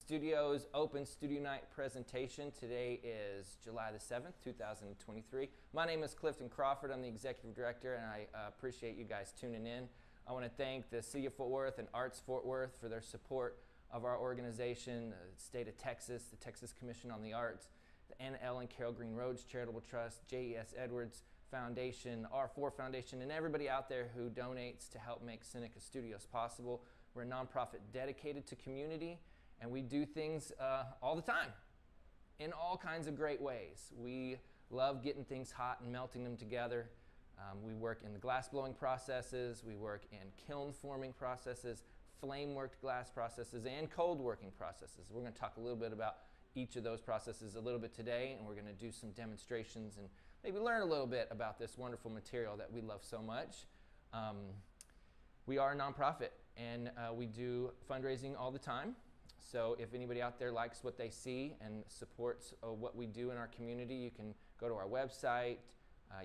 Studios Open Studio Night presentation. Today is July the 7th, 2023. My name is Clifton Crawford. I'm the Executive Director, and I appreciate you guys tuning in. I want to thank the City of Fort Worth and Arts Fort Worth for their support of our organization, the State of Texas, the Texas Commission on the Arts, the Anna L. and Carol Green Roads Charitable Trust, J.E.S. Edwards Foundation, R4 Foundation, and everybody out there who donates to help make SiNaCa Studios possible. We're a nonprofit dedicated to community, and we do things all the time in all kinds of great ways. We love getting things hot and melting them together. We work in the glass blowing processes, we work in kiln forming processes, flame worked glass processes, and cold working processes. We're going to talk a little bit about each of those processes a little bit today, and we're going to do some demonstrations and maybe learn a little bit about this wonderful material that we love so much. We are a nonprofit, and we do fundraising all the time. So if anybody out there likes what they see and supports what we do in our community, you can go to our website,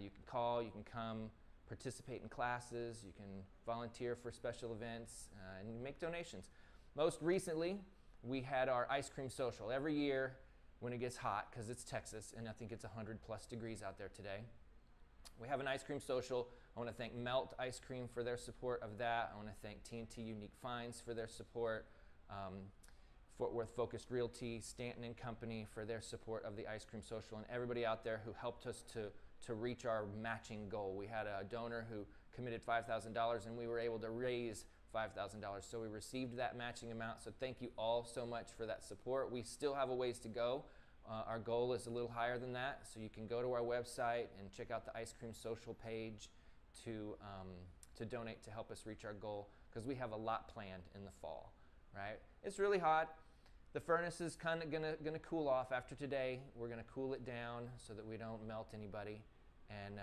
you can call, you can come participate in classes, you can volunteer for special events, and make donations. Most recently, we had our ice cream social. Every year when it gets hot, because it's Texas, and I think it's 100+ degrees out there today, we have an ice cream social. I want to thank Melt Ice Cream for their support of that. I want to thank T&T Unique Finds for their support. Fort Worth Focused Realty, Stanton and Company for their support of the ice cream social, and everybody out there who helped us to reach our matching goal. We had a donor who committed $5,000, and we were able to raise $5,000. So we received that matching amount. So thank you all so much for that support. We still have a ways to go. Our goal is a little higher than that. So you can go to our website and check out the ice cream social page to donate to help us reach our goal, because we have a lot planned in the fall, right? It's really hot. The furnace is kind of gonna cool off after today. We're gonna cool it down so that we don't melt anybody, and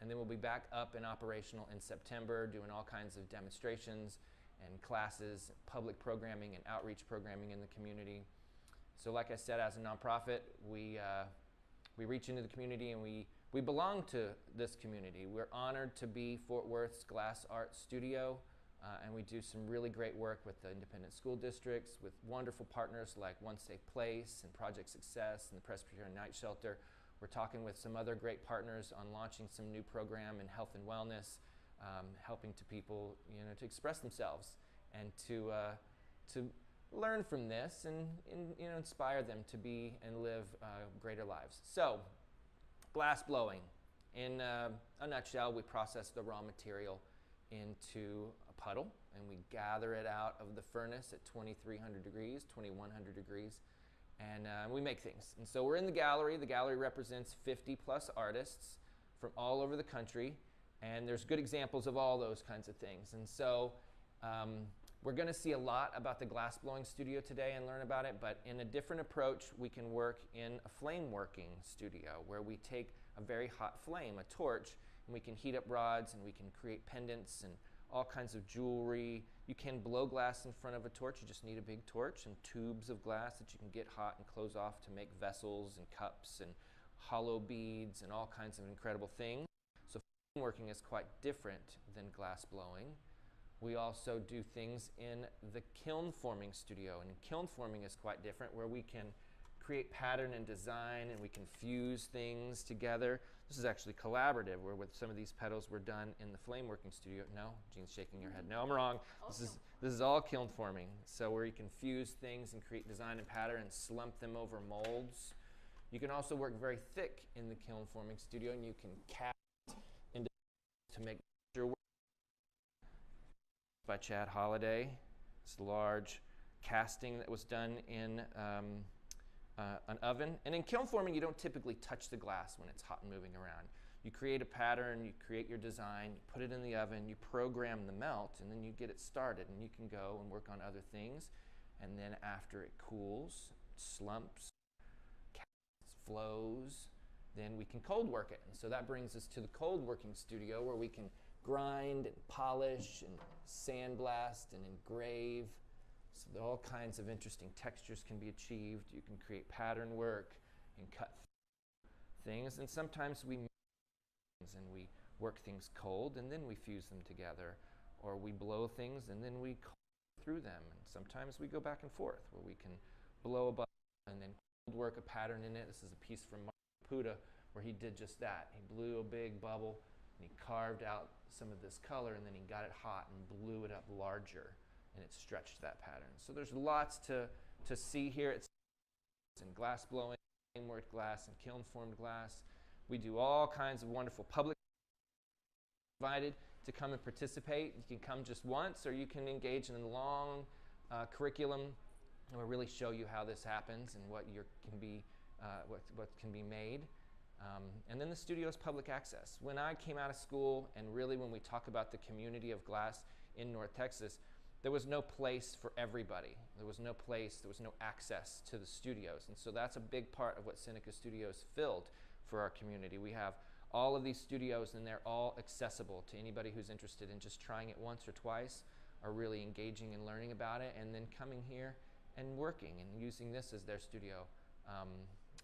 then we'll be back up and operational in September, doing all kinds of demonstrations and classes, public programming and outreach programming in the community. So, like I said, as a nonprofit, we reach into the community, and we belong to this community. We're honored to be Fort Worth's Glass Art Studio. And we do some really great work with the independent school districts, with wonderful partners like One Safe Place and Project Success and the Presbyterian Night Shelter. We're talking with some other great partners on launching some new program in health and wellness, helping to people, to express themselves and to learn from this and inspire them to be and live greater lives. So, glass blowing. In a nutshell, we process the raw material into a puddle, and we gather it out of the furnace at 2,300 degrees, 2,100 degrees, and we make things. And so we're in the gallery. The gallery represents 50+ artists from all over the country, and there's good examples of all those kinds of things. And so we're going to see a lot about the glass blowing studio today and learn about it, but in a different approach, we can work in a flame working studio where we take a very hot flame, a torch, and we can heat up rods, and we can create pendants and all kinds of jewelry. You can blow glass in front of a torch. You just need a big torch and tubes of glass that you can get hot and close off to make vessels and cups and hollow beads and all kinds of incredible things. So flame working is quite different than glass blowing. We also do things in the kiln forming studio, and kiln forming is quite different, where we can create pattern and design, and we can fuse things together. This is actually collaborative, where with some of these petals were done in the flame working studio. No, Jean's shaking her head. No, I'm wrong. This is all kiln forming. So where you can fuse things and create design and pattern and slump them over molds. You can also work very thick in the kiln forming studio, and you can cast into to make your work. By Chad Holliday. It's a large casting that was done in an oven. And in kiln forming, you don't typically touch the glass when it's hot and moving around. You create a pattern, you create your design, you put it in the oven, you program the melt, and then you get it started, and you can go and work on other things. And then after it cools, slumps, flows, then we can cold work it. And so that brings us to the cold working studio, where we can grind and polish and sandblast and engrave. So all kinds of interesting textures can be achieved. You can create pattern work and cut things. And sometimes we make things and we work things cold, and then we fuse them together. Or we blow things and then we cold through them. And sometimes we go back and forth, where we can blow a bubble and then cold work a pattern in it. This is a piece from Mark Puda where he did just that. He blew a big bubble and he carved out some of this color, and then he got it hot and blew it up larger, and it stretched that pattern. So there's lots to see here. It's in glass blowing, worked glass, and kiln formed glass. We do all kinds of wonderful public invited to come and participate. You can come just once, or you can engage in a long curriculum, and we'll really show you how this happens and what can be made. And then the studio is public access. When I came out of school, and really when we talk about the community of glass in North Texas, there was no place for everybody. There was no place, there was no access to the studios. And so that's a big part of what SiNaCa Studios filled for our community. We have all of these studios, and they're all accessible to anybody who's interested in just trying it once or twice, or really engaging and learning about it, and then coming here and working and using this as their studio.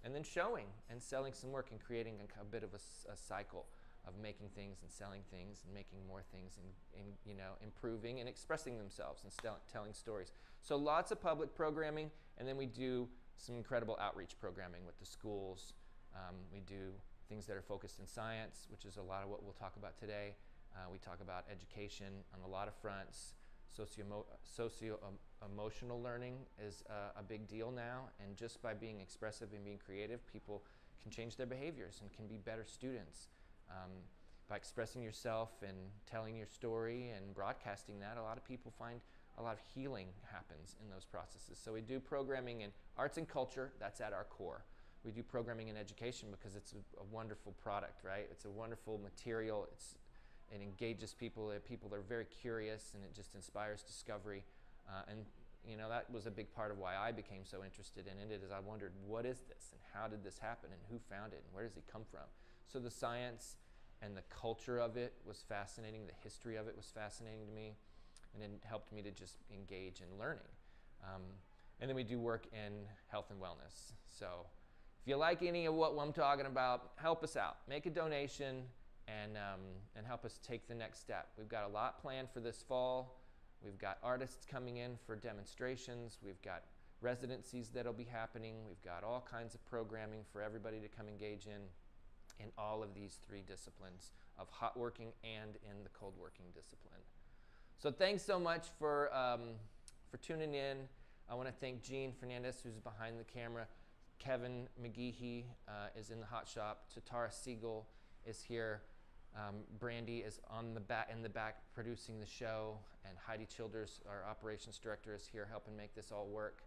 And then showing and selling some work and creating a bit of a cycle of making things and selling things and making more things and you know, improving and expressing themselves and telling stories. So lots of public programming, and then we do some incredible outreach programming with the schools. We do things that are focused in science, which is a lot of what we'll talk about today. We talk about education on a lot of fronts. Socio-emotional learning is a big deal now, and just by being expressive and being creative, people can change their behaviors and can be better students. By expressing yourself and telling your story and broadcasting that, a lot of people find a lot of healing happens in those processes. So we do programming in arts and culture. That's at our core. We do programming in education because it's a wonderful product, right? It's a wonderful material. It engages people. People are very curious, and it just inspires discovery. And you know, that was a big part of why I became so interested in it, is I wondered, what is this, and how did this happen, and who found it, and where does it come from? So the science and the culture of it was fascinating. The history of it was fascinating to me, and it helped me to just engage in learning. And then we do work in health and wellness. So if you like any of what I'm talking about, help us out. Make a donation and help us take the next step. We've got a lot planned for this fall. We've got artists coming in for demonstrations. We've got residencies that'll be happening. We've got all kinds of programming for everybody to come engage in all of these three disciplines of hot working and in the cold working discipline. So thanks so much for tuning in. I want to thank Gene Fernandez, who's behind the camera. Kevin McGeehee is in the hot shop. Tatara Siegel is here. Brandy is in the back producing the show, and Heidi Childers, our operations director, is here helping make this all work.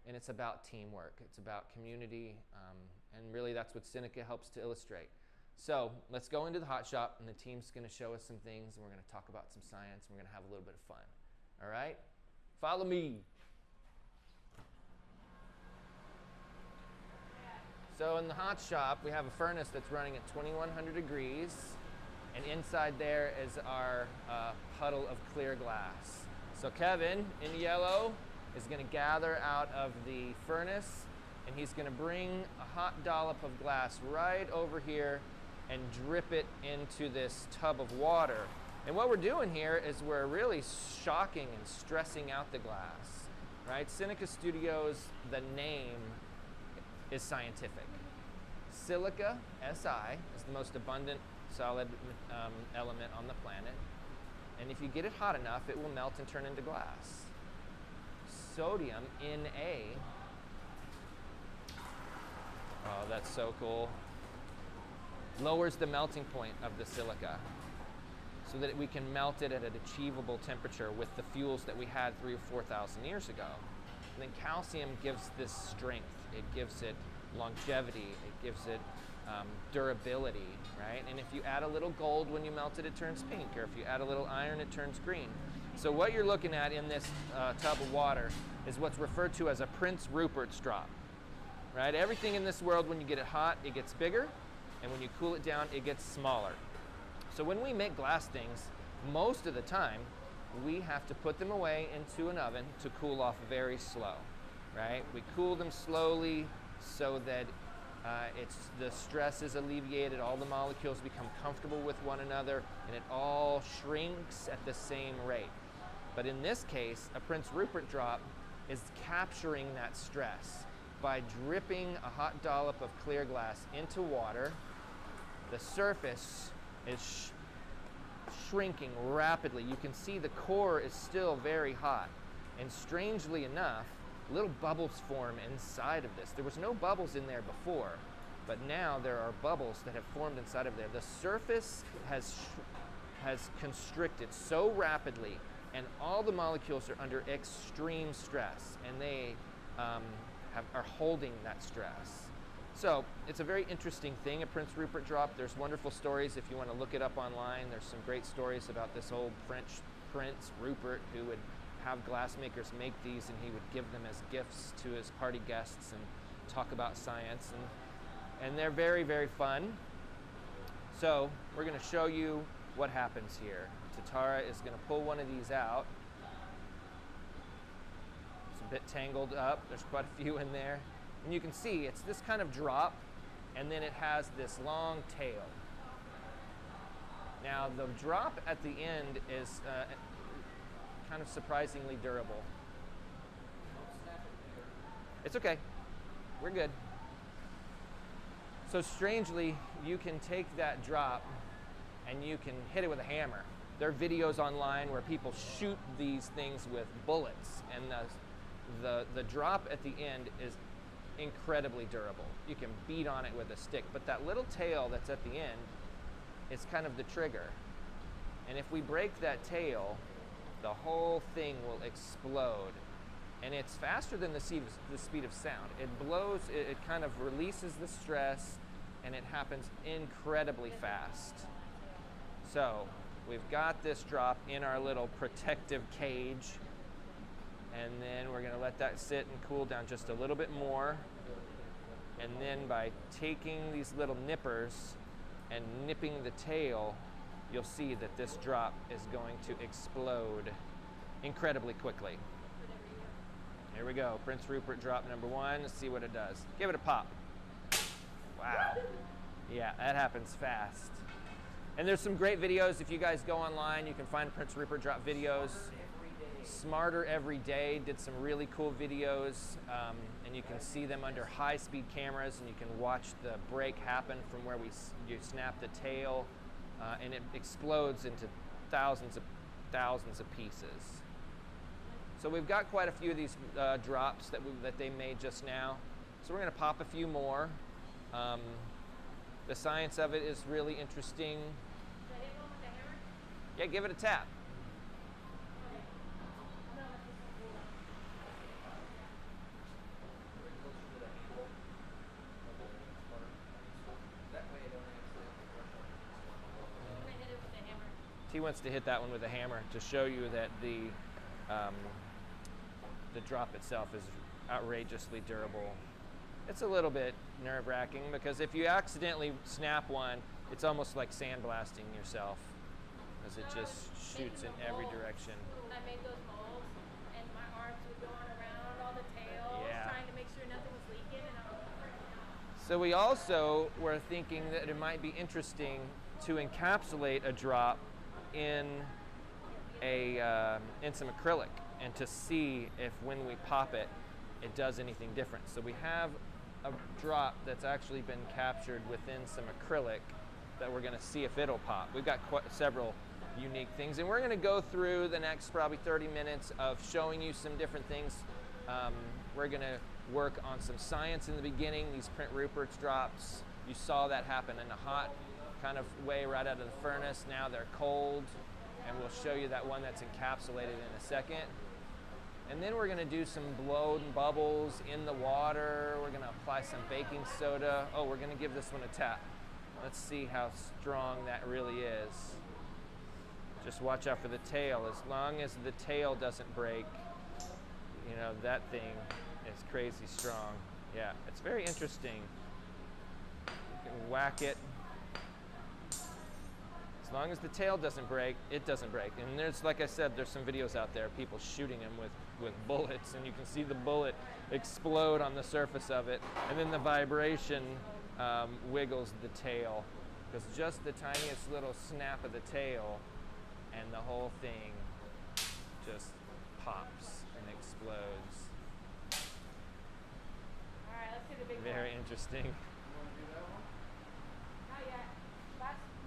And it's about teamwork. It's about community, and really that's what SiNaCa helps to illustrate. So let's go into the hot shop, and the team's going to show us some things, and we're going to talk about some science, and we're going to have a little bit of fun. All right? Follow me. So in the hot shop, we have a furnace that's running at 2100 degrees, and inside there is our puddle of clear glass. So Kevin, in yellow, is going to gather out of the furnace, and he's going to bring a hot dollop of glass right over here and drip it into this tub of water. And what we're doing here is we're really shocking and stressing out the glass, right? SiNaCa Studios, the name is scientific. Silica, Si, is the most abundant solid element on the planet. And if you get it hot enough, it will melt and turn into glass. Sodium, Na, oh, that's so cool, lowers the melting point of the silica so that we can melt it at an achievable temperature with the fuels that we had 3,000 or 4,000 years ago. And then calcium gives this strength. It gives it longevity. It gives it durability, right? And if you add a little gold when you melt it, it turns pink. Or if you add a little iron, it turns green. So what you're looking at in this tub of water is what's referred to as a Prince Rupert's drop, right? Everything in this world, when you get it hot, it gets bigger, and when you cool it down, it gets smaller. So when we make glass things, most of the time, we have to put them away into an oven to cool off very slow, right? We cool them slowly so that the stress is alleviated, all the molecules become comfortable with one another, and it all shrinks at the same rate. But in this case, a Prince Rupert drop is capturing that stress. By dripping a hot dollop of clear glass into water, the surface is shrinking rapidly. You can see the core is still very hot. And strangely enough, little bubbles form inside of this. There was no bubbles in there before, but now there are bubbles that have formed inside of there. The surface has constricted so rapidly, and all the molecules are under extreme stress, and they are holding that stress. So it's a very interesting thing, a Prince Rupert drop. There's wonderful stories if you want to look it up online. There's some great stories about this old French Prince Rupert who would have glassmakers make these, and he would give them as gifts to his party guests and talk about science, and they're very, very fun. So we're going to show you what happens here. Tatara is going to pull one of these out. It's a bit tangled up. There's quite a few in there. And you can see it's this kind of drop, and then it has this long tail. Now the drop at the end is kind of surprisingly durable. It's okay. We're good. So strangely, you can take that drop and you can hit it with a hammer. There are videos online where people shoot these things with bullets, and the drop at the end is incredibly durable. You can beat on it with a stick, but that little tail that's at the end is kind of the trigger. And if we break that tail, the whole thing will explode. And it's faster than the speed of sound. It blows, it kind of releases the stress, and it happens incredibly fast. So we've got this drop in our little protective cage, and then we're going to let that sit and cool down just a little bit more. And then by taking these little nippers and nipping the tail, you'll see that this drop is going to explode incredibly quickly. Here we go, Prince Rupert drop number one. Let's see what it does. Give it a pop. Wow. Yeah, that happens fast. And there's some great videos. If you guys go online, you can find Prince Rupert drop videos. Smarter Every Day did some really cool videos, and you can see them under high-speed cameras, and you can watch the break happen from where you snap the tail, and it explodes into thousands of pieces. So we've got quite a few of these drops that they made just now. So we're going to pop a few more. The science of it is really interesting. Yeah, give it a tap. He wants to hit that one with a hammer to show you that the drop itself is outrageously durable. It's a little bit nerve-wracking because if you accidentally snap one, it's almost like sandblasting yourself because it just shoots in every direction. I made those molds, and my arms were going around all the tails, trying to make sure nothing was leaking. So we also were thinking that it might be interesting to encapsulate a drop in some acrylic and to see if when we pop it, it does anything different. So we have a drop that's actually been captured within some acrylic that we're going to see if it'll pop. We've got several unique things, and we're going to go through the next probably 30 minutes of showing you some different things. We're going to work on some science in the beginning, these Prince Rupert's drops. You saw that happen in a hot kind of way right out of the furnace. Now they're cold, and we'll show you that one that's encapsulated in a second. And then we're going to do some blown bubbles in the water. We're going to apply some baking soda. Oh, we're going to give this one a tap. Let's see how strong that really is. Just watch out for the tail. As long as the tail doesn't break, you know, that thing is crazy strong. Yeah, it's very interesting. You can whack it. As long as the tail doesn't break, it doesn't break. And there's, like I said, there's some videos out there of people shooting them with bullets, and you can see the bullet explode on the surface of it, and then the vibration wiggles the tail, because just the tiniest little snap of the tail, and the whole thing just pops and explodes. interesting. You want to do that one? Not yet.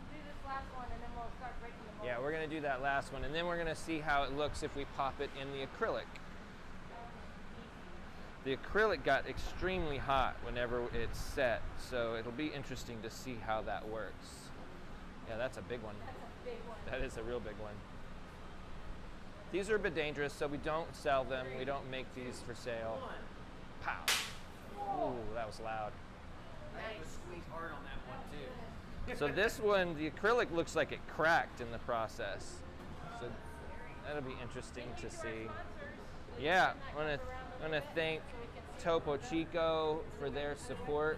Do this last one and then we'll start breaking the mold. Yeah, we're going to do that last one, and then we're going to see how it looks if we pop it in the acrylic. The acrylic got extremely hot whenever it's set, so it'll be interesting to see how that works. Yeah, that's a big one. That's a big one. That is a real big one. These are a bit dangerous, so we don't sell them. We don't make these for sale. Pow. Ooh, that was loud. I had to squeeze hard on that one too. So this one, the acrylic looks like it cracked in the process. So that'll be interesting to see. Yeah, I want to thank Topo Chico for their support.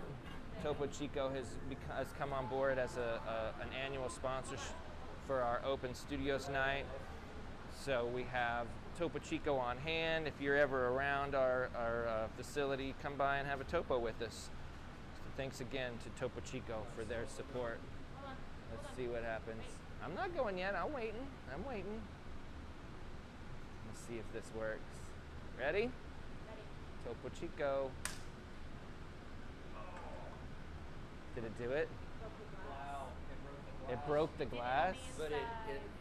Topo Chico has come on board as an annual sponsor for our open studios night. So we have Topo Chico on hand. If you're ever around our facility, come by and have a topo with us. So thanks again to Topo Chico for their support. Let's see what happens. I'm not going yet. I'm waiting. Let's see if this works. Ready? Topo Chico. Did it do it? Wow, It broke the glass? But it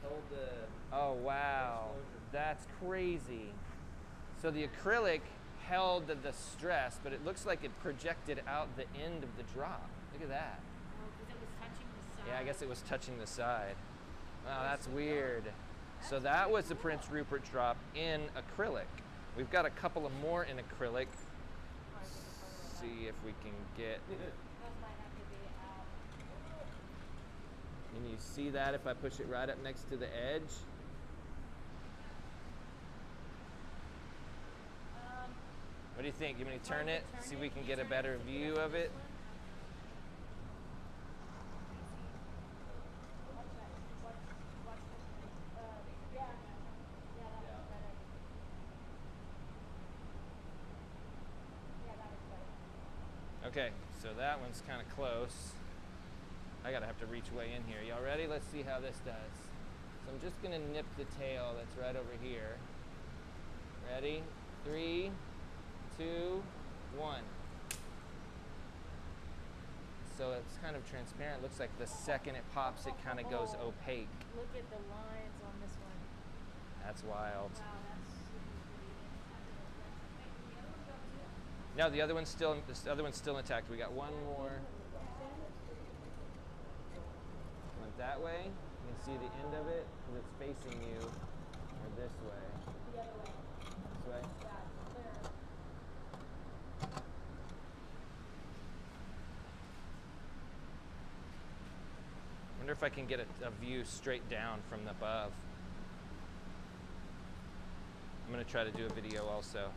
held the... Oh, wow. That's crazy. So the acrylic held the stress, but it looks like it projected out the end of the drop. Look at that. Oh, because it was touching the side. Yeah, I guess it was touching the side. Wow, that's weird. So that was the Prince Rupert drop in acrylic. We've got a couple of more in acrylic. See if we can get... Those might have to be out. Can you see that if I push it right up next to the edge? What do you think? You want me to turn it? See if we can get a better view of it? Okay, so that one's kind of close. I gotta have to reach way in here. Y'all ready? Let's see how this does. So I'm just gonna nip the tail that's right over here. Ready? 3, 2, 1. So it's kind of transparent. Looks like the second it pops, it kind of goes opaque. Look at the lines on this one. That's wild. Wow, that's super pretty. No, the other one's still intact. We got one more. Went that way. You can see the end of it because it's facing you, or this way. The other way. This way. Yeah, it's clear. Wonder if I can get a view straight down from above. I'm gonna try to do a video also.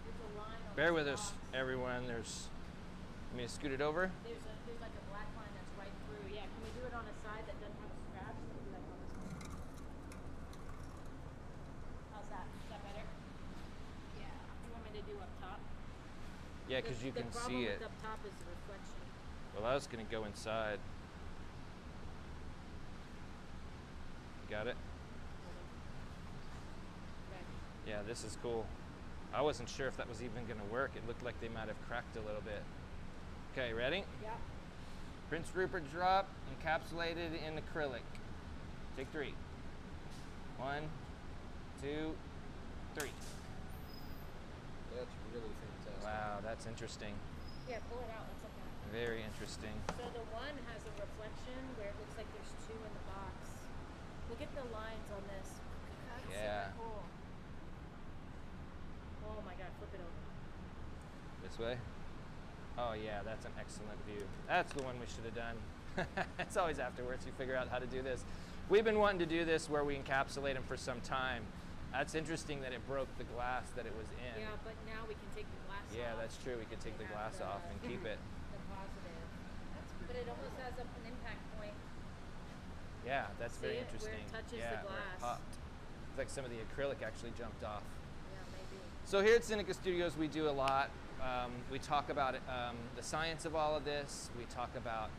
There's a line on Bear this with us, box. everyone. Let me scoot it over. There's like a black line that's right through. Yeah, can we do it on a side that doesn't have a scratch? We'll do like on this one. How's that? Is that better? Yeah. You want me to do up top? Yeah, because you can see it. The problem with up top is the reflection. Well, I was gonna go inside. Got it? Okay. Yeah, this is cool. I wasn't sure if that was even gonna work. It looked like they might have cracked a little bit. Okay, ready? Yeah. Prince Rupert drop, encapsulated in acrylic. Take 3. 1, 2, 3. That's really fantastic. Wow, that's interesting. Yeah, pull it out. Let's look at it. Very interesting. So the one has a reflection where it looks like there's 2 in the box. Look at the lines on this. That's Yeah. super cool. Oh my god, flip it over. This way? Oh yeah, that's an excellent view. That's the one we should have done. It's always afterwards you figure out how to do this. We've been wanting to do this where we encapsulate them for some time. That's interesting that it broke the glass that it was in. Yeah, but now we can take the glass off. Yeah, that's true. We could take the glass off and keep it. The positive. But it almost has an impact point. Yeah, that's See very it? interesting. Where it touches yeah, the where it glass. popped. It's like some of the acrylic actually jumped off. Yeah, maybe. So here at SiNaCa Studios, we do a lot. We talk about the science of all of this. We talk about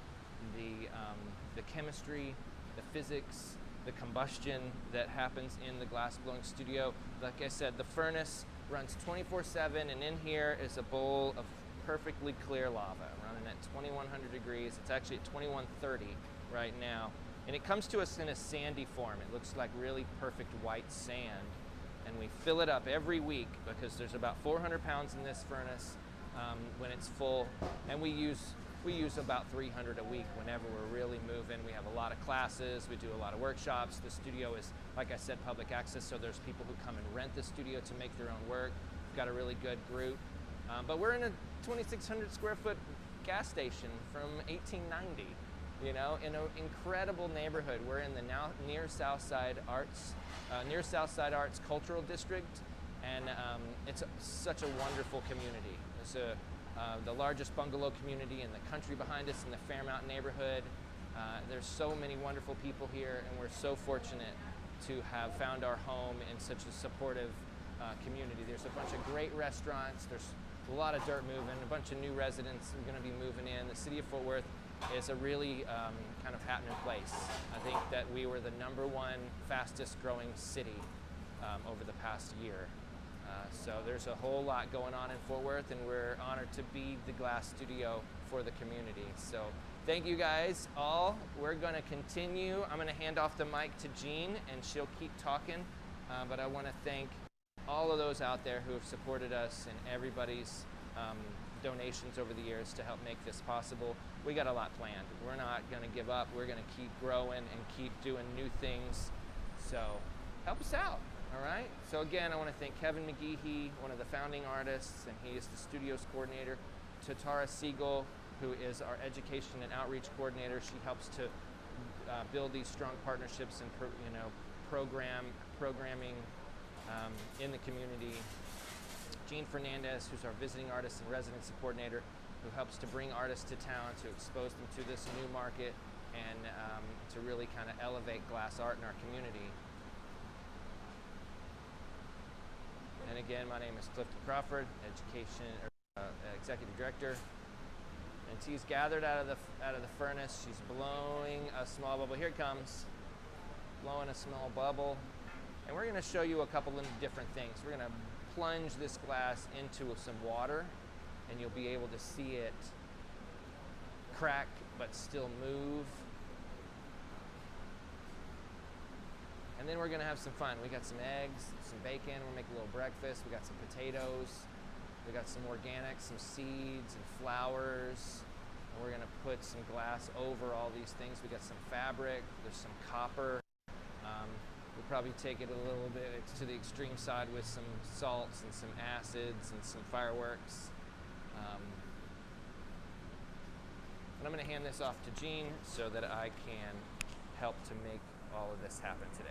the chemistry, the physics, the combustion that happens in the glass blowing studio. Like I said, the furnace runs 24/7, and in here is a bowl of perfectly clear lava running at 2100 degrees. It's actually at 2130 right now. And it comes to us in a sandy form. It looks like really perfect white sand. And we fill it up every week because there's about 400 pounds in this furnace when it's full. And we use about 300 a week whenever we're really moving. We have a lot of classes, we do a lot of workshops. The studio is, like I said, public access, so there's people who come and rent the studio to make their own work. We've got a really good group. But we're in a 2,600 square foot gas station from 1890, you know, in an incredible neighborhood. We're in the now near Southside Arts Cultural District, and it's such a wonderful community. It's the largest bungalow community in the country behind us in the Fairmount neighborhood. There's so many wonderful people here, and we're so fortunate to have found our home in such a supportive community. There's a bunch of great restaurants. There's a lot of dirt moving, a bunch of new residents are going to be moving in. The city of Fort Worth is a really kind of happening place. I think that we were the #1 fastest growing city over the past year. So there's a whole lot going on in Fort Worth, and we're honored to be the glass studio for the community. So thank you guys all. We're going to continue. I'm going to hand off the mic to Jean, and she'll keep talking. But I want to thank all of those out there who have supported us and everybody's donations over the years to help make this possible. We got a lot planned. We're not going to give up. We're going to keep growing and keep doing new things. So help us out. All right. So again, I want to thank Kevin McGeehee, one of the founding artists, and he is the studio's coordinator. To Tara Siegel, who is our education and outreach coordinator. She helps to build these strong partnerships and programming in the community. Jean Fernandez, who's our visiting artist and residency coordinator, who helps to bring artists to town to expose them to this new market and to really kind of elevate glass art in our community. And again, my name is Clifton Crawford, executive director. And she's gathered out of the furnace. She's blowing a small bubble. Here it comes, blowing a small bubble. And we're going to show you a couple of different things. We're going to plunge this glass into some water, and you'll be able to see it crack but still move. And then we're going to have some fun. We got some eggs, some bacon. We'll make a little breakfast. We got some potatoes. We got some organics, some seeds and flowers. And we're going to put some glass over all these things. We got some fabric. There's some copper. We'll probably take it a little bit to the extreme side with some salts and some acids and some fireworks. And I'm going to hand this off to Jean so that I can help to make all of this happen today.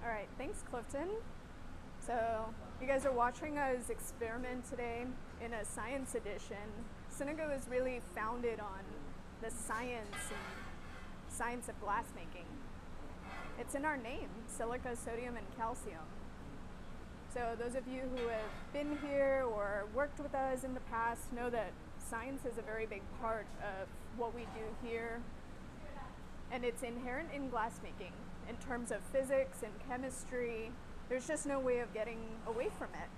All right, thanks, Clifton. So you guys are watching us experiment today in a science edition. SiNaCa was really founded on the science of glassmaking. It's in our name, silica, sodium, and calcium. So those of you who have been here or worked with us in the past know that science is a very big part of what we do here. And it's inherent in glassmaking in terms of physics and chemistry. There's just no way of getting away from it.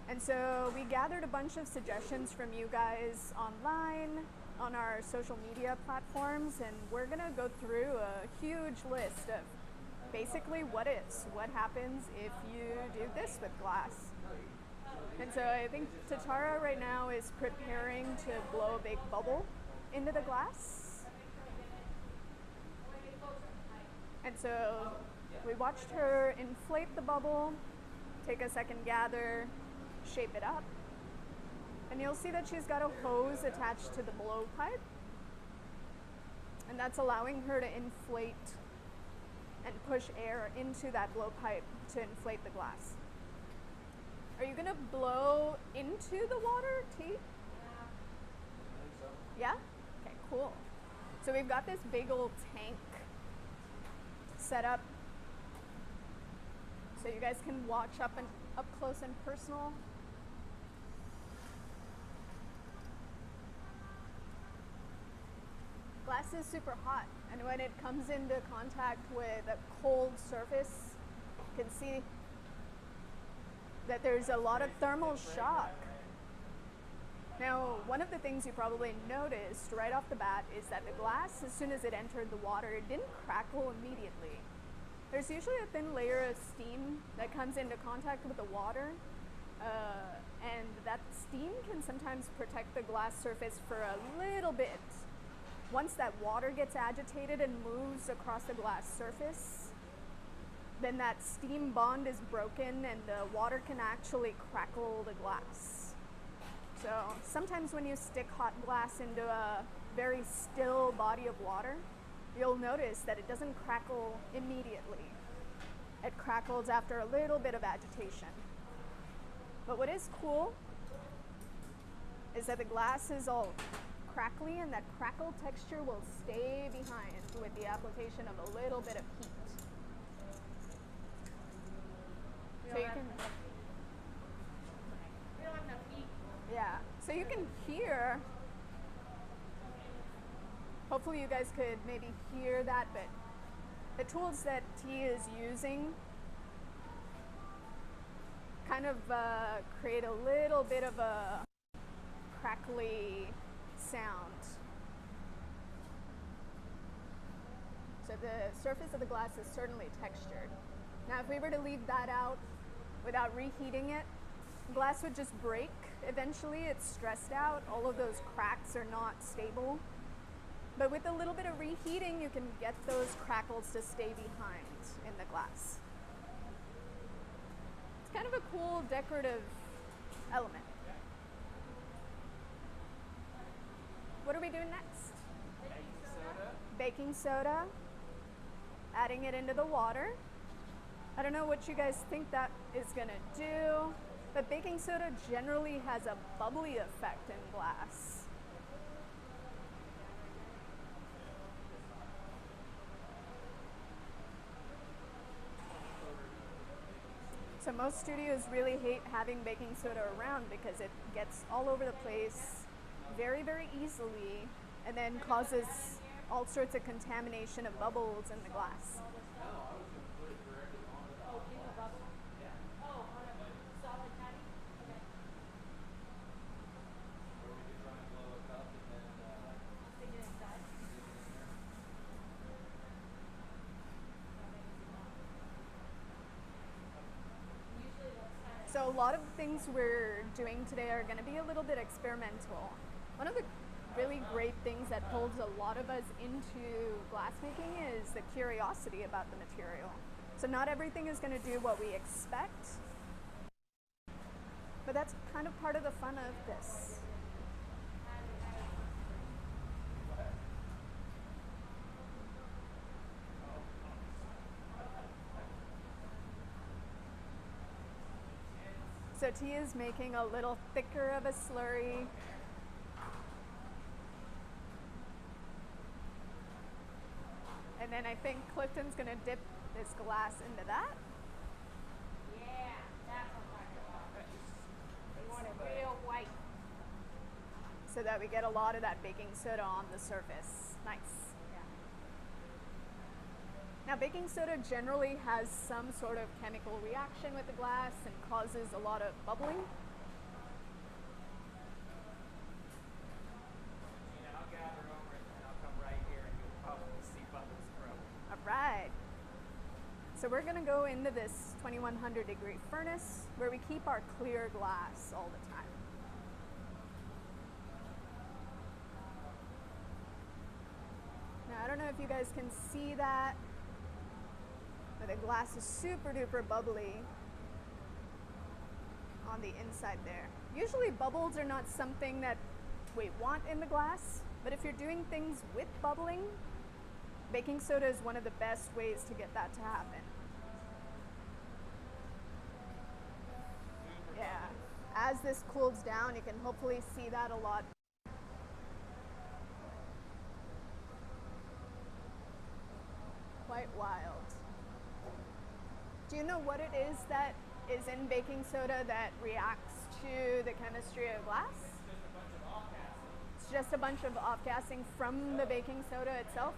And so we gathered a bunch of suggestions from you guys online, on our social media platforms, and we're gonna go through a huge list of basically what happens if you do this with glass. And so I think Tatara right now is preparing to blow a big bubble into the glass. And so we watched her inflate the bubble, take a second gather, shape it up. And you'll see that she's got a hose attached to the blowpipe. And that's allowing her to inflate and push air into that blowpipe to inflate the glass. Are you gonna blow into the water, T? Yeah? Okay, cool. So we've got this big old tank set up so you guys can watch up close and personal. Glass is super hot, and when it comes into contact with a cold surface, you can see that there's a lot of thermal shock. Now, one of the things you probably noticed right off the bat is that the glass, as soon as it entered the water, it didn't crackle immediately. There's usually a thin layer of steam that comes into contact with the water, and that steam can sometimes protect the glass surface for a little bit. Once that water gets agitated and moves across the glass surface, then that steam bond is broken and the water can actually crackle the glass. So sometimes when you stick hot glass into a very still body of water, you'll notice that it doesn't crackle immediately. It crackles after a little bit of agitation. But what is cool is that the glass is all crackly, and that crackle texture will stay behind with the application of a little bit of heat. So you can, We don't have enough heat. yeah, so you can hear, hopefully you guys could maybe hear that, but the tools that T is using kind of create a little bit of a crackly sound. So the surface of the glass is certainly textured. Now if we were to leave that out without reheating it, glass would just break eventually. It's stressed out. All of those cracks are not stable. But with a little bit of reheating, you can get those crackles to stay behind in the glass. It's kind of a cool decorative element. What are we doing next? Baking soda. Adding it into the water. I don't know what you guys think that is gonna do, but baking soda generally has a bubbly effect in glass. So most studios really hate having baking soda around because it gets all over the place very, very easily and then causes all sorts of contamination of bubbles in the glass. So a lot of the things we're doing today are going to be a little bit experimental. One of the really great things that holds a lot of us into glassmaking is the curiosity about the material. So not everything is going to do what we expect, but that's kind of part of the fun of this. So T is making a little thicker of a slurry. And then I think Clifton's gonna dip this glass into that. Yeah, that's what I'm talking about. We want it real white. So that we get a lot of that baking soda on the surface. Nice. Now baking soda generally has some sort of chemical reaction with the glass and causes a lot of bubbling. I'll gather over it and I'll come right here and you'll probably see bubbles grow. All right. So we're gonna go into this 2100 degree furnace where we keep our clear glass all the time. Now I don't know if you guys can see that, but the glass is super duper bubbly on the inside there. Usually bubbles are not something that we want in the glass, but if you're doing things with bubbling, baking soda is one of the best ways to get that to happen. Yeah, as this cools down, you can hopefully see that a lot. quite wild. Do you know what it is that is in baking soda that reacts to the chemistry of glass? It's just a bunch of off-gassing from the baking soda itself?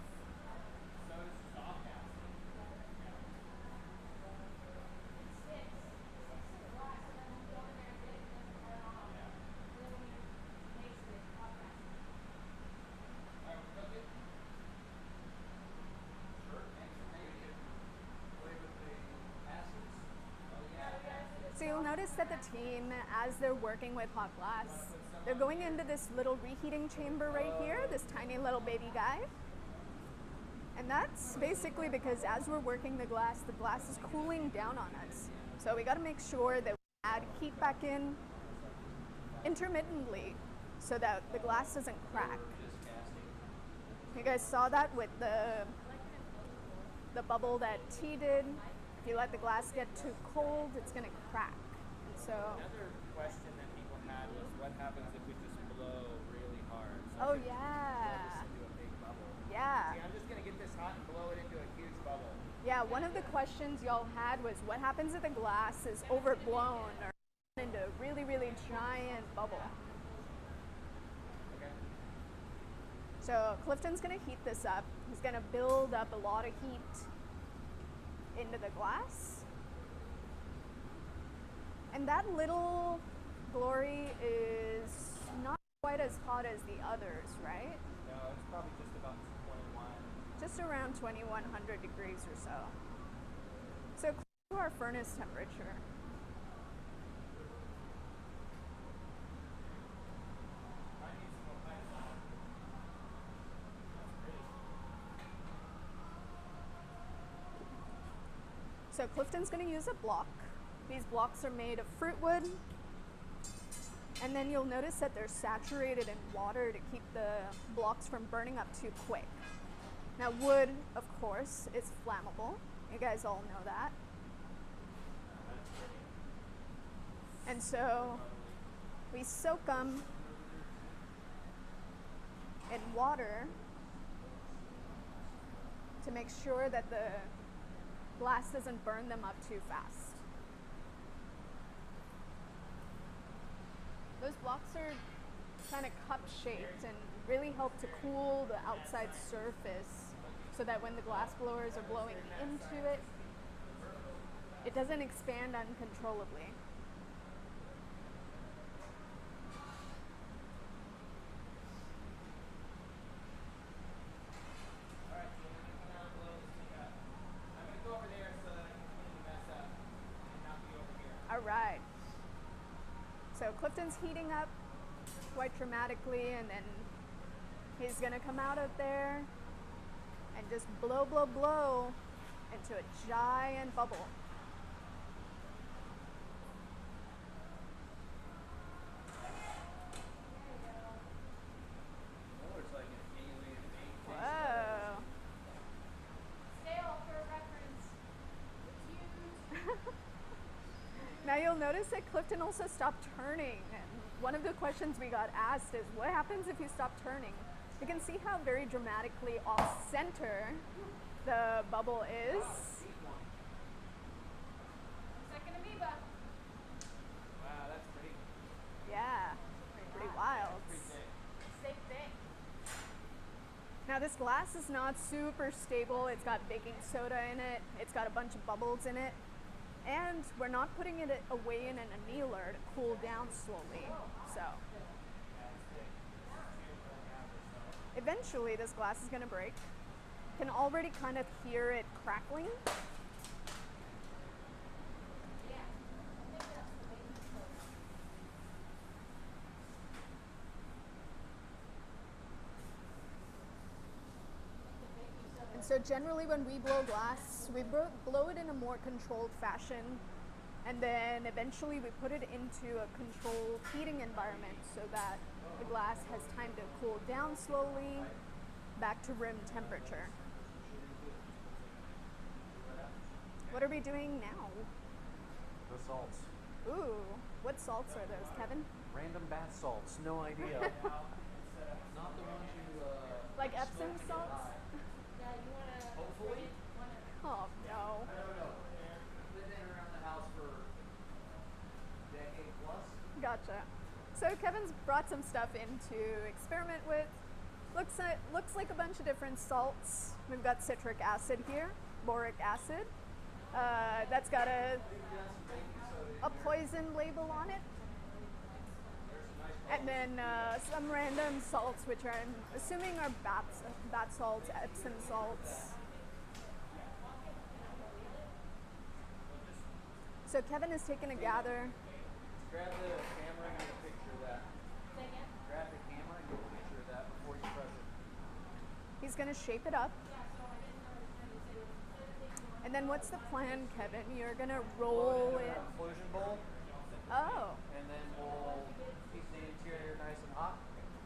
So you'll notice that the team, as they're working with hot glass, they're going into this little reheating chamber right here, this tiny little baby guy. And that's basically because as we're working the glass is cooling down on us. So we gotta make sure that we add heat back in intermittently so that the glass doesn't crack. You guys saw that with the bubble that T did. If you let the glass get too cold, it's gonna crack. And so Another question that people had was, what happens if we just blow really hard? So oh I could blow yeah. this into a big bubble. Yeah. See, I'm just gonna get this hot and blow it into a huge bubble. Yeah, one of the questions y'all had was what happens if the glass is overblown or into a really, really giant bubble? Okay. So Clifton's gonna heat this up. He's gonna build up a lot of heat into the glass. And that little glory is not quite as hot as the others, right? No, it's probably just about 21. Just around 2100 degrees or so. So close to our furnace temperature. So Clifton's going to use a block. These blocks are made of fruit wood. And then you'll notice that they're saturated in water to keep the blocks from burning up too quick. Now wood, of course, is flammable. You guys all know that. And so we soak them in water to make sure that the glass doesn't burn them up too fast. Those blocks are kind of cup shaped and really help to cool the outside surface so that when the glass blowers are blowing into it, it doesn't expand uncontrollably. Alright, so we're gonna come out and blow this thing up. I'm gonna go over there so that I can clean the mess up and not be over here. All right. So Clifton's heating up quite dramatically, and then he's gonna come out of there and just blow, blow, blow into a giant bubble. Oh, it's like an alien egg. Whoa. Scale for reference. It's huge. Now you'll notice that Clifton also stopped turning. And one of the questions we got asked is, what happens if you stop turning? You can see how very dramatically off center the bubble is. Second amoeba. Wow, that's pretty Yeah, pretty wild. Same thing. Now this glass is not super stable. It's got baking soda in it. It's got a bunch of bubbles in it. And we're not putting it away in an annealer to cool down slowly. So eventually this glass is gonna break. You can already kind of hear it crackling. And so generally when we blow glass, we blow it in a more controlled fashion, and then eventually we put it into a controlled heating environment so that the glass has time to cool down slowly back to room temperature. What are we doing now? The salts. Ooh, what salts are those, Kevin? Random bath salts. No idea. Not the ones you. Like Epsom salts? Yeah, you wanna Hopefully. wanna brought some stuff in to experiment with. Looks like a bunch of different salts. We've got citric acid here, boric acid. That's got a poison label on it. And then some random salts, which I'm assuming are bath salts, Epsom salts. So Kevin has taken a gather. Grab the camera and get a picture of that. Grab the camera and get a picture of that before you press it. He's going to shape it up. And then what's the plan, Kevin? You're going to roll it. Inclusion bowl. Oh. And then we'll keep the interior nice and hot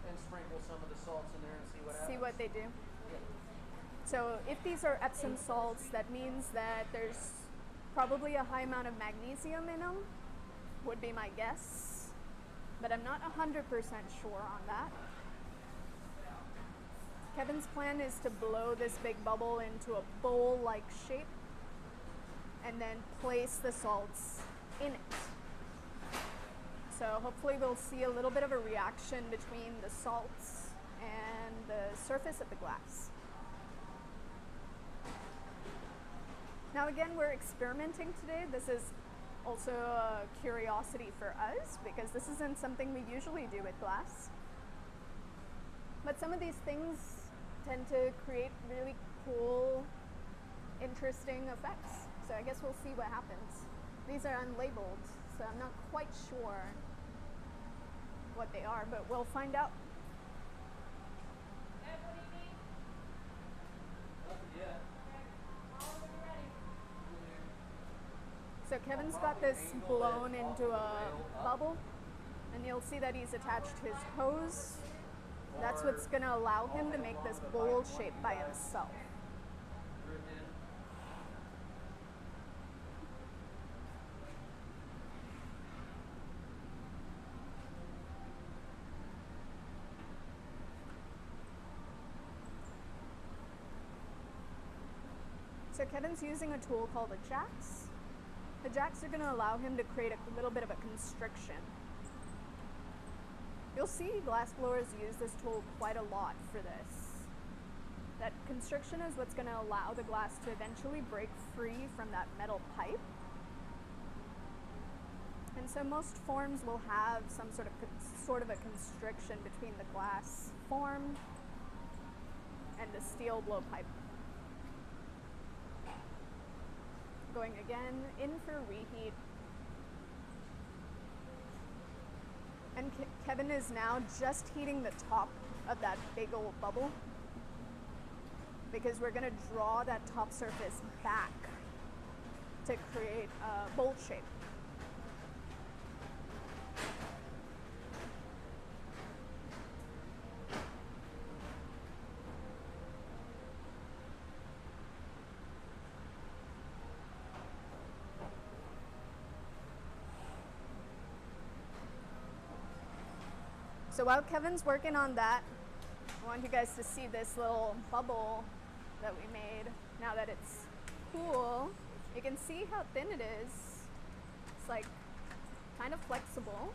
and sprinkle some of the salts in there and see what happens. See what they do. So if these are Epsom salts, that means that there's probably a high amount of magnesium in them, would be my guess. But I'm not 100% sure on that. Kevin's plan is to blow this big bubble into a bowl-like shape and then place the salts in it. So hopefully we'll see a little bit of a reaction between the salts and the surface of the glass. Now again, we're experimenting today. This is also a curiosity for us because this isn't something we usually do with glass. But some of these things tend to create really cool, interesting effects. So I guess we'll see what happens. These are unlabeled, so I'm not quite sure what they are, but we'll find out. So Kevin's got this blown into a bubble, and you'll see that he's attached his hose. That's what's going to allow him to make this bowl shape by himself. So Kevin's using a tool called a jacks. The jacks are going to allow him to create a little bit of a constriction. You'll see glassblowers use this tool quite a lot for this. That constriction is what's going to allow the glass to eventually break free from that metal pipe. And so most forms will have some sort of a constriction between the glass form and the steel blow pipe. Going again in for reheat. And Kevin is now just heating the top of that big old bubble because we're going to draw that top surface back to create a bowl shape. So while Kevin's working on that, I want you guys to see this little bubble that we made. Now that it's cool, you can see how thin it is. It's like kind of flexible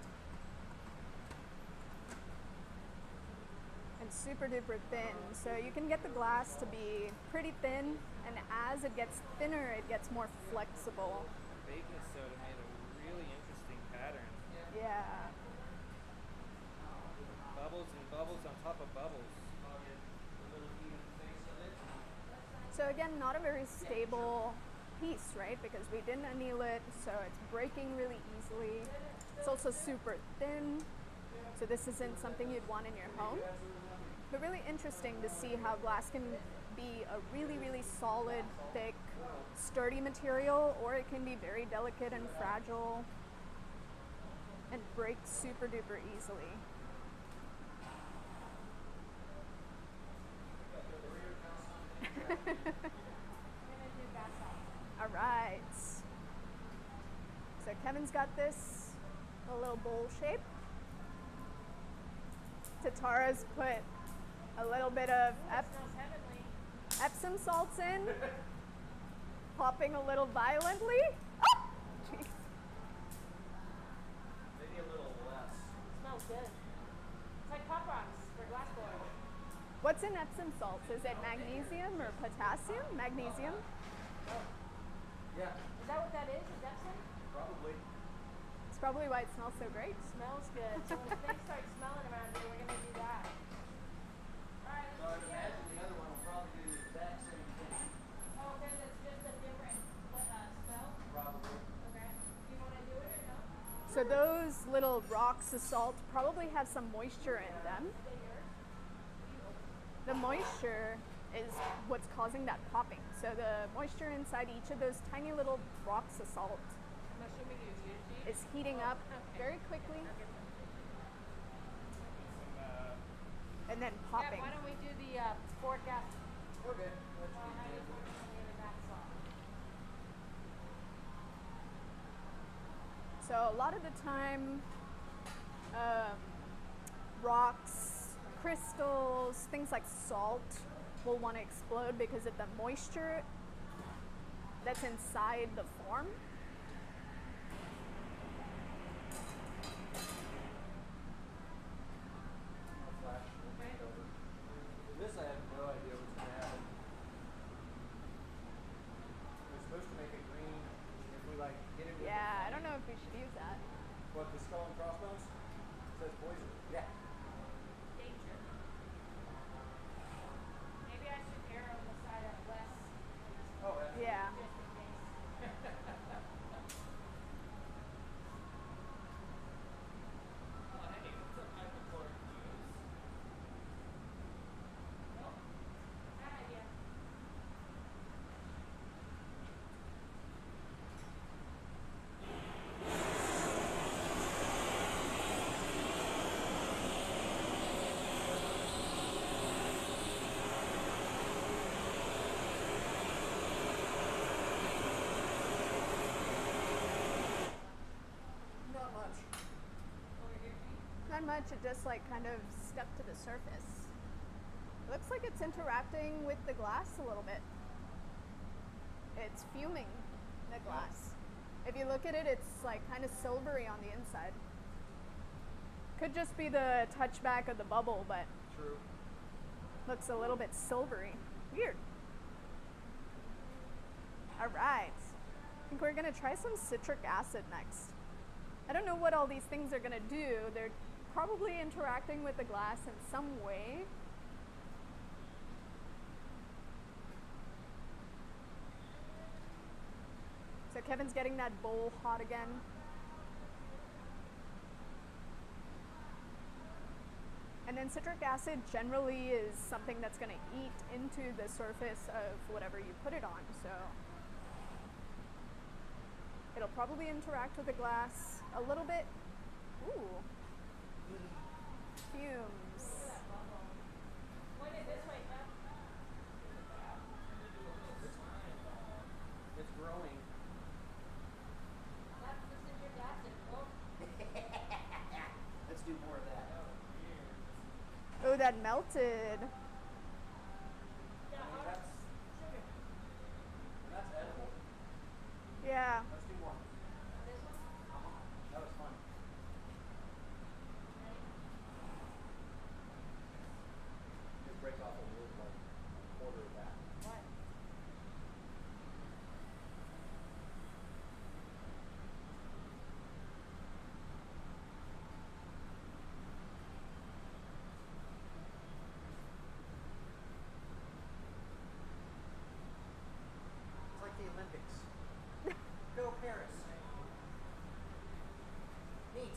and super duper thin. So you can get the glass to be pretty thin, and as it gets thinner, it gets more flexible. Baking soda made a really interesting pattern. Yeah. Bubbles and bubbles on top of bubbles. So again, not a very stable piece, right? Because we didn't anneal it, so it's breaking really easily. It's also super thin, so this isn't something you'd want in your home. But really interesting to see how glass can be a really, really solid, thick, sturdy material, or it can be very delicate and fragile and break super duper easily. All right. So Kevin's got this a little bowl shape. Tatara's put a little bit of Epsom salts in, popping a little violently. Oh, jeez. Maybe a little less. Smells good. pop rocks for glass blowing. What's in Epsom salts? Is it magnesium or potassium? Magnesium? Yeah, Is that what that is? Is Epsom? probably. It's probably why it smells so great. Smells good. So when things start smelling around here, we're gonna do that. Alright, So I'd imagine the other one will probably do the exact same thing. Oh, because it's just a different smell? Probably. Okay. Do you wanna do it or no? So those little rocks of salt probably have some moisture in them. The moisture is what's causing that popping. So the moisture inside each of those tiny little rocks of salt I'm assuming you use is heating up very quickly and then Yeah, popping. why don't we do the forecast? Okay. How you put the bath salt? So a lot of the time, rocks, crystals, things like salt will want to explode because of the moisture that's inside the form. Flash. Over. This I have no idea what's going to happen. We're supposed to make it green if we like get it with Yeah, I don't know if we should use that. what, the skull and crossbones? It says poison. Yeah. Danger. Maybe I should err on the side of less, Oh, that's Yeah. just in case. Oh, hey, what's up, hypochlorite fumes? Bad idea. not much. Not much, it just like kind of stuck to the surface. Looks like it's interacting with the glass a little bit. It's fuming the glass. If you look at it, it's like kind of silvery on the inside. Could just be the touchback of the bubble, but True. looks a little bit silvery. Weird. All right. I think we're gonna try some citric acid next. I don't know what all these things are gonna do. They're probably interacting with the glass in some way. So Kevin's getting that bowl hot again. And then citric acid generally is something that's going to eat into the surface of whatever you put it on. So it'll probably interact with the glass a little bit. Ooh. Fumes. Point it this way, Beth. It's growing. That's the citric acid. Oh, Let's do more of that. Oh, that melted. yeah, I mean, hot that's, sugar. that's edible. Yeah. Let's do more. This one? That was fun. Just break off a little like a quarter of that. What? It's like the Olympics. Go Paris. Neat.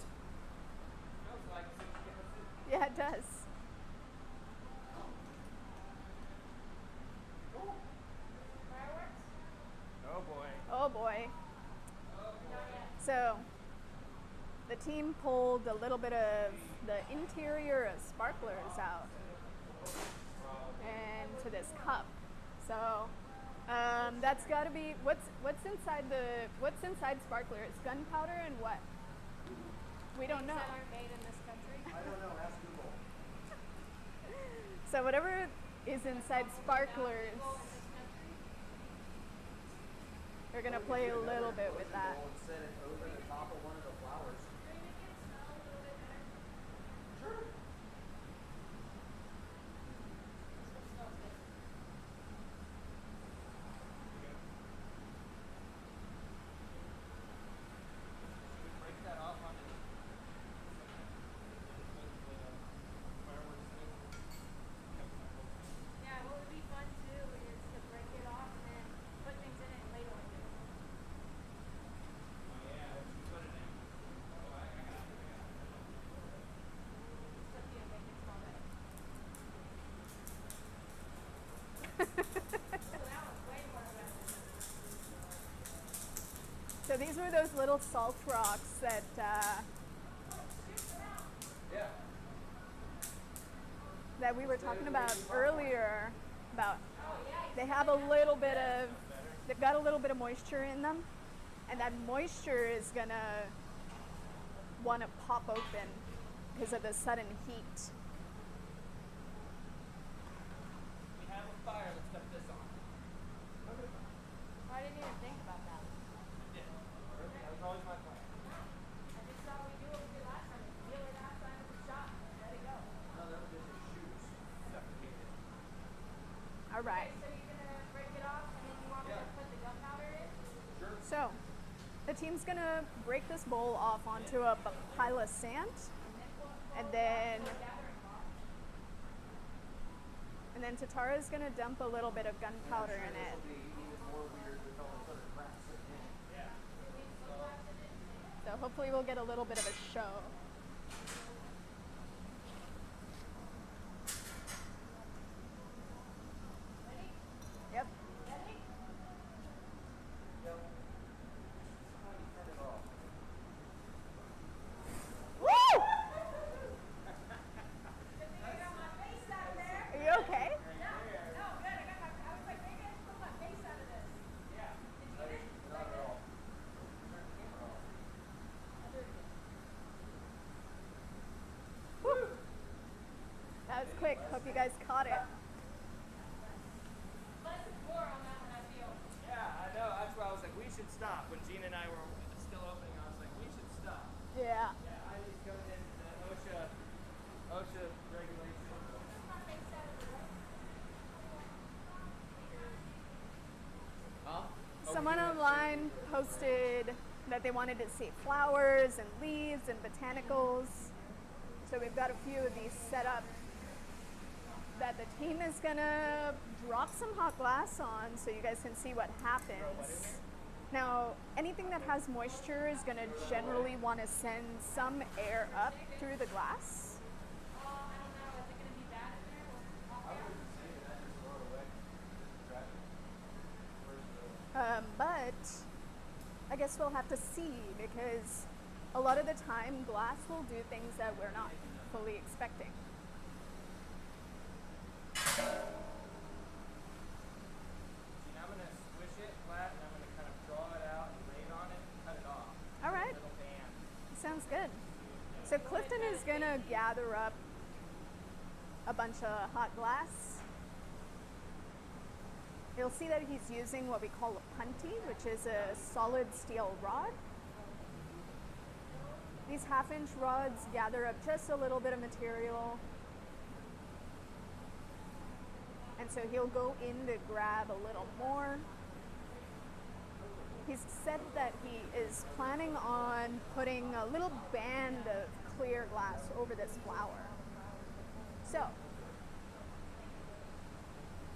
Smells like citric acid. Yeah, it does. Cool. Fireworks? Oh boy. Oh boy. Not yet. So the team pulled a little bit of the interior of sparklers out into this cup. So that's got to be what's inside sparkler? It's gunpowder and what? We don't know. That aren't made in this country. I don't know. Ask Google. So whatever is inside sparklers, Go in this country. they're gonna play a little bit with that. And set it over the top of one of the flowers. Maybe it can smell a little bit better. Sure. So these were those little salt rocks that Yeah. that we were talking about earlier. About they have a little bit of, they've got a little bit of moisture in them, and that moisture is gonna want to pop open because of the sudden heat. We have a fire. Let's put this on. I didn't even think about that. Yeah. That was always my plan. I just thought we do what we did last time. Peel it outside of the shop and let it go. No, that was just his shoes suffocated. All right. So you're gonna break it off and then you want me to put the gunpowder in? Sure. So the team's gonna break this bowl off onto a pile of sand, and then Tatara's gonna dump a little bit of gunpowder in it. It'll be even more weird with all this other crap sitting in it. So hopefully we'll get a little bit of a show. Yep. Woo! Are you okay? Not at all. Woo! That was quick. Hope you guys caught it. Yeah, I know. That's why I was like, we should stop. When Gina and I were still opening, I was like, we should stop. Yeah. Yeah, I just coming in the OSHA regulations. Huh? Someone online posted that they wanted to see flowers and leaves and botanicals. So we've got a few of these set up that the team is gonna drop some hot glass on so you guys can see what happens. Now, anything that has moisture is gonna generally want to send some air up through the glass. But I guess we'll have to see, because a lot of the time glass will do things that we're not fully expecting. Gina, I'm gonna squish it flat and I'm gonna kind of draw it out and lay it on it and cut it off. All right. Little band. Sounds good. So Clifton is gonna gather up a bunch of hot glass. You'll see that he's using what we call a punty, which is a solid steel rod. These half-inch rods gather up just a little bit of material. And so he'll go in to grab a little more. He's said that he is planning on putting a little band of clear glass over this flower. So,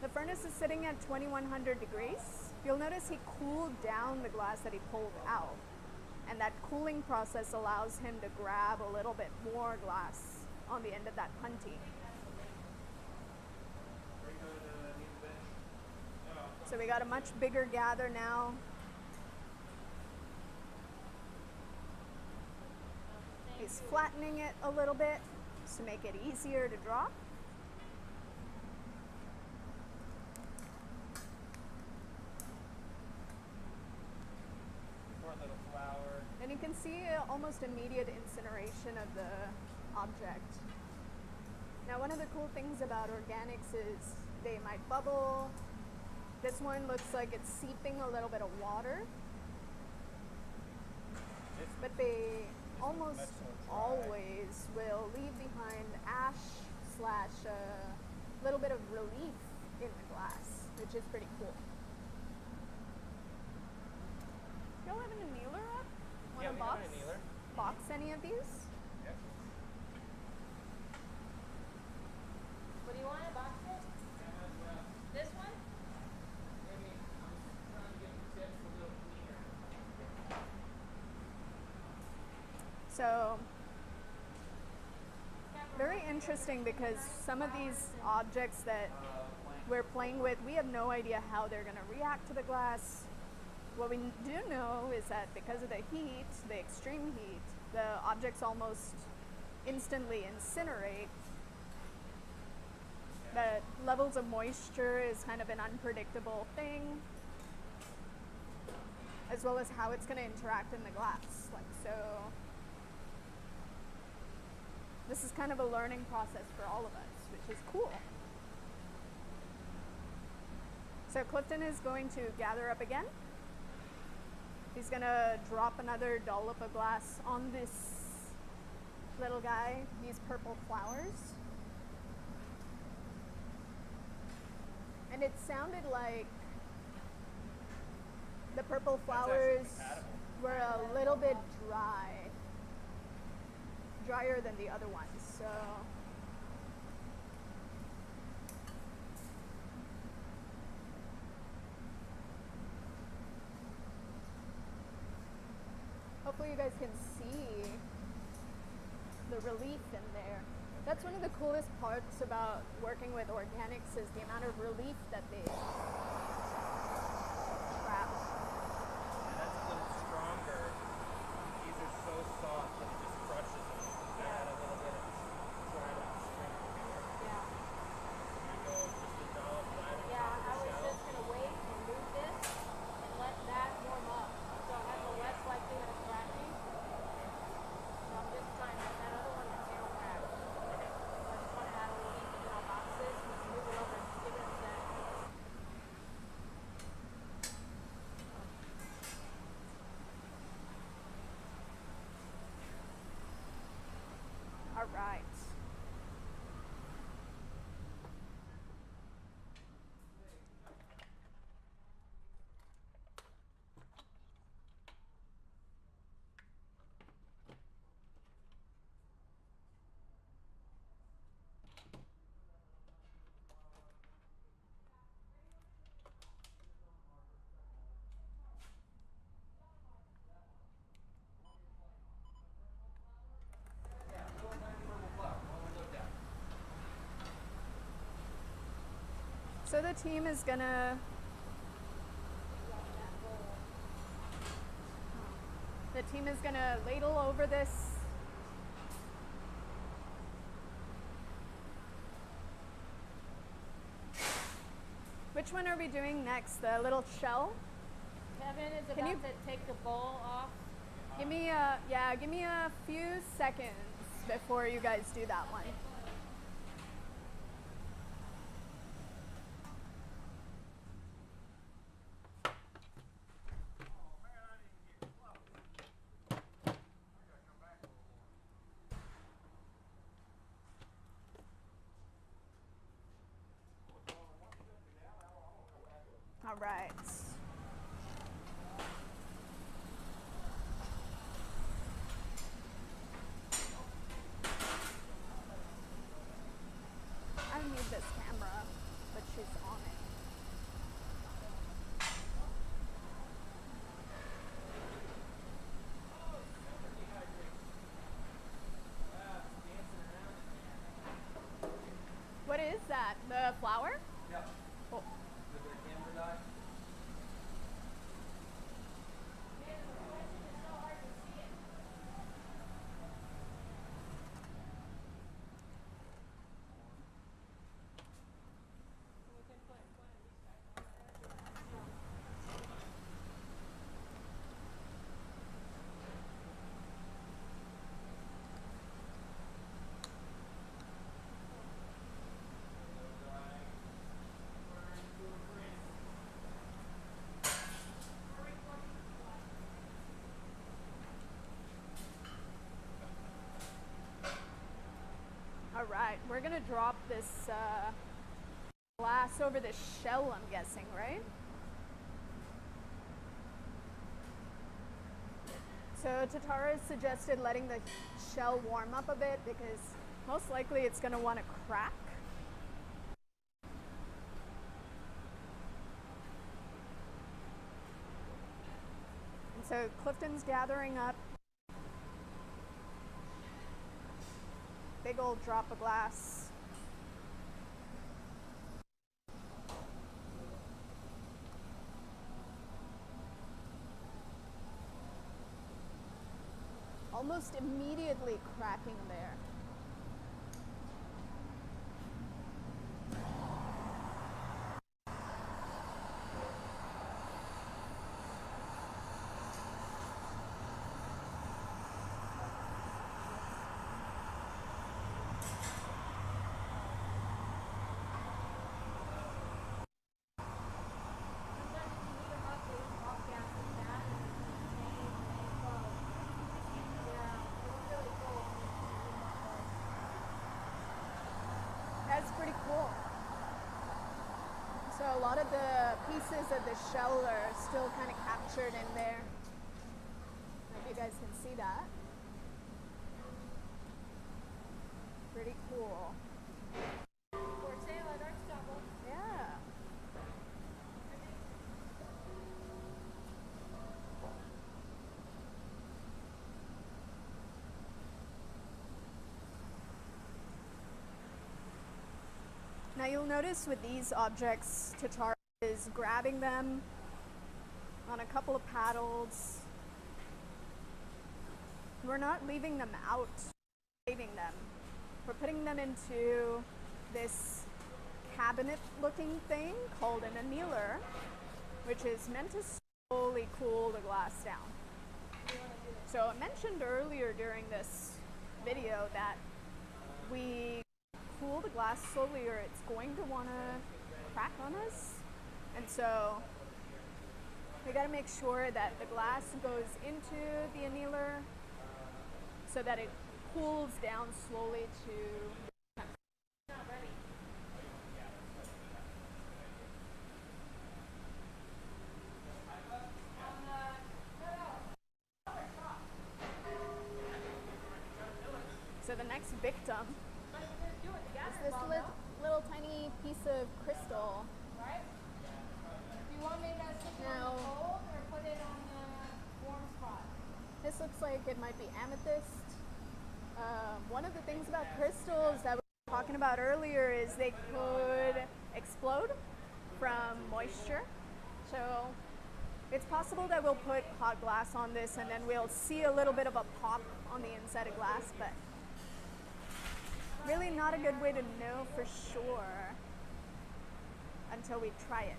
the furnace is sitting at 2100 degrees. You'll notice he cooled down the glass that he pulled out. And that cooling process allows him to grab a little bit more glass on the end of that punty. So we got a much bigger gather now. He's flattening it a little bit to make it easier to drop. Poor little flower. And you can see almost immediate incineration of the object. Now, one of the cool things about organics is they might bubble. This one looks like it's seeping a little bit of water, but they almost always will leave behind ash slash a little bit of relief in the glass, which is pretty cool. Y'all have an annealer up? Want Yeah, to we have box? an annealer. Box any of these? Yep. What do you want to box it? This one? Maybe I'm just trying to get the tips a little cleaner. So, very interesting, because some of these objects that we're playing with, we have no idea how they're going to react to the glass. what we do know is that because of the heat, the extreme heat, the objects almost instantly incinerate. The levels of moisture is kind of an unpredictable thing, as well as how it's going to interact in the glass. Like so, this is kind of a learning process for all of us, which is cool. So Clifton is going to gather up again. He's going to drop another dollop of glass on this little guy, these purple flowers. And it sounded like the purple flowers were a little bit drier than the other ones. So hopefully you guys can see the relief in there. That's one of the coolest parts about working with organics is the amount of relief that they trap. Yeah, that's a little stronger. These are so soft that it just crushes them. Add a little bit of dry strength to it. Yeah. You go just a dollop right on Yeah, top I of the was shell. just gonna wait and move this and let that warm up. So it has a less likelihood of cracking. So I'm just trying to, that other one is zero crack. Okay. So I just want to add a little heat to our boxes. Let's move it over and give it a sec. All right. So the team is gonna ladle over this Which one are we doing next? The little shell? Kevin is Can about you- to take the bowl off. Give me a few seconds before you guys do that one. All right. I need this camera, but she's on it. What is that? The flower? Yep. Oh. A little bit of camphor dye. All right, we're gonna drop this glass over the shell, I'm guessing, right? So Tatara has suggested letting the shell warm up a bit because most likely it's gonna wanna crack. And so Clifton's gathering up big old drop of glass. almost immediately cracking there. Sometimes if you heat them up, they off gas and that, and they explode. Yeah, they look really cool when you heat them up though. That's pretty cool. So a lot of the pieces of the shell are still kind of captured in there. Hope you guys can see that. Pretty cool. For sale at our stubble. Yeah. Now you'll notice with these objects, Tachara is grabbing them on a couple of paddles. We're not leaving them out, saving them. We're putting them into this cabinet looking thing called an annealer, which is meant to slowly cool the glass down. So I mentioned earlier during this video that we cool the glass slowly or it's going to want to crack on us. And so we got to make sure that the glass goes into the annealer so that it cools down slowly to Not ready. so the next victim Let's just do it. The gas is is this on though, little tiny piece of crystal. right? Do you want me to stick it No. on the cold or put it on the warm spot? This looks like it might be amethyst. One of the things about crystals that we were talking about earlier is they could explode from moisture. So it's possible that we'll put hot glass on this and then we'll see a little bit of a pop on the inside of glass, but really not a good way to know for sure until we try it.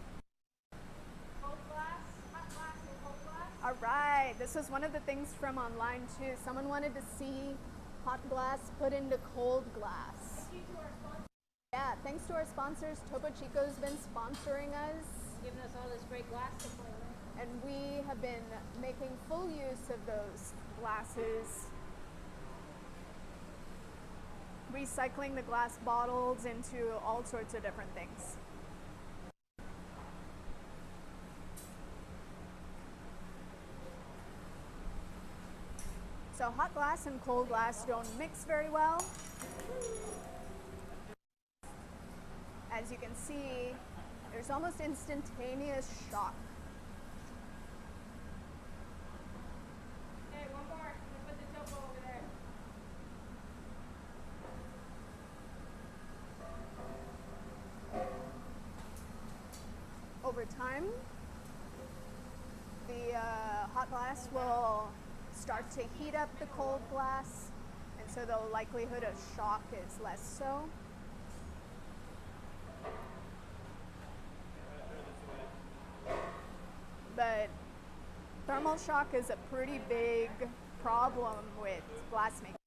Cold glass, hot glass, and cold glass. All right, this was one of the things from online too. Someone wanted to see hot glass put into cold glass. Thank you to our sponsor, Yeah, thanks to our sponsors. Topo Chico's been sponsoring us, giving us all this great glass to play with. and we have been making full use of those glasses. Recycling the glass bottles into all sorts of different things. So hot glass and cold glass don't mix very well. As you can see, there's almost instantaneous shock. Hey, one more. I'm gonna put the topo over there. Over time, the hot glass will start to heat up the cold glass, and so the likelihood of shock is less so. But thermal shock is a pretty big problem with glass making.